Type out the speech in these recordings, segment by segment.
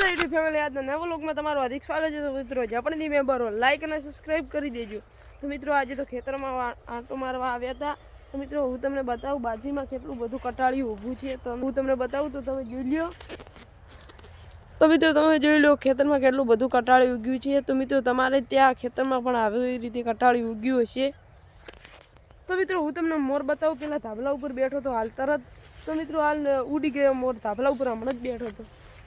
Hello YouTube family, આજના નવા વ્લોગમાં તમારું હાર્દિક સ્વાગત છે. તો મિત્રો આપણે મેમ્બર હો લાઈક અને સબસ્ક્રાઈબ કરી દેજો. તો મિત્રો આજે તો ખેતરમાં આંટો મારવા આવ્યા હતા. તો મિત્રો હું તમને બતાવું બાજરીમાં કેટલું બધું કટાળિયું ઊભું છે. તો હું તમને બતાવું તો તમે જોઈ લ્યો. તો મિત્રો તમે જોઈ લો ખેતરમાં કેટલું બધું કટાળિયું ઉગ્યું છે. તો મિત્રો તમારે ત્યાં ખેતરમાં પણ આવી રીતે કટાળિયું ઉગ્યું હશે. તો મિત્રો હું તમને મોર બતાવું. પેલા ધાબલા ઉપર બેઠો તો હાલ તરત તો મિત્રો હાલ ઉડી ગયો મોર. ધાબલા ઉપર હમણાં જ બેઠો હતો.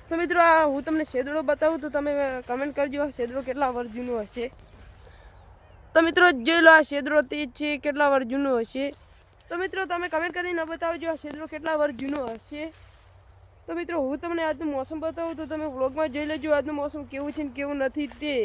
તો મિત્રો હું તમને શેદડો બતાવું તો તમે કમેન્ટ કરજો આ શેદડો કેટલા વર્ષ જૂનો હશે. તો મિત્રો જોઈ લો આ શેદડો તે છે કેટલા વર્ષ જૂનો હશે. તો મિત્રો તમે કમેન્ટ કરીને બતાવજો આ શેદડો કેટલા વર્ષ જૂનો હશે. તો મિત્રો હું તમને આજનું મોસમ બતાવું તો તમે વ્લોગમાં જોઈ લેજો આજનું મોસમ કેવું છે ને કેવું નથી તે.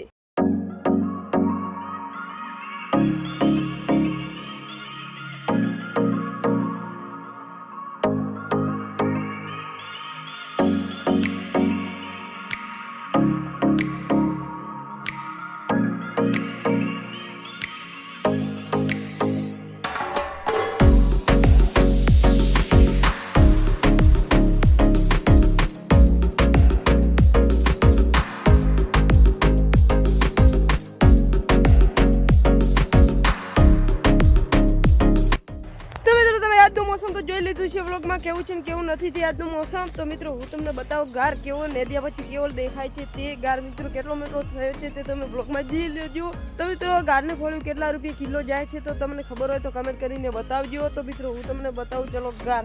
આજનું મોસમ તો જોઈ લીધું છે વ્લોગમાં કેવું છે ને કેવું નથી તે આજનું મોસમ. તો મિત્રો હું તમને બતાવું ગાર કેવો નેદિયા પછી કેવો દેખાય છે તે. ગાર મિત્રો કેટલો મીઠો થયો છે તે તમે વ્લોગમાં જોઈ લેજો. તો મિત્રો ગારને ફોડ્યું કેટલા રૂપિયા કિલો જાય છે તો તમને ખબર હોય તો કમેન્ટ કરીને બતાવજો. તો મિત્રો હું તમને બતાવું ચલો ગાર.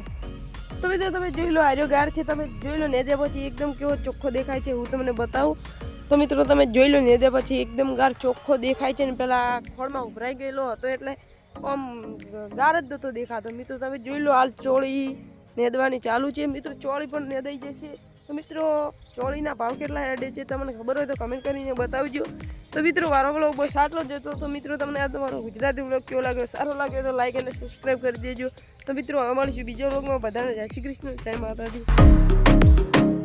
તો મિત્રો તમે જોઈ લો આર્યો ગાર છે. તમે જોઈ લો નેદિયા પછી એકદમ કેવો ચોખ્ખો દેખાય છે હું તમને બતાવું. તો મિત્રો તમે જોઈ લો નેદિયા પછી એકદમ ગાર ચોખ્ખો દેખાય છે ને પેલા ખોળમાં ઉભરાઈ ગયેલો હતો એટલે આમ ગાર જ નતો દેખાતો. મિત્રો તમે જોઈ લો હાલ ચોળી નેદવાની ચાલુ છે. મિત્રો ચોળી પણ નેદાઈ જશે. તો મિત્રો ચોળીના ભાવ કેટલા હેડે છે તમને ખબર હોય તો કમેન્ટ કરીને બતાવજો. તો મિત્રો મારો વ્લોગ બસ આટલો જ હતો. તો મિત્રો તમને આ તમારો ગુજરાતી વ્લોગ કેવો લાગ્યો, સારો લાગ્યો તો લાઈક અને સબસ્ક્રાઈબ કરી દેજો. તો મિત્રો હવે મળીશું બીજા વ્લોગમાં. બધાને જય શ્રી કૃષ્ણ, જય માતાજી.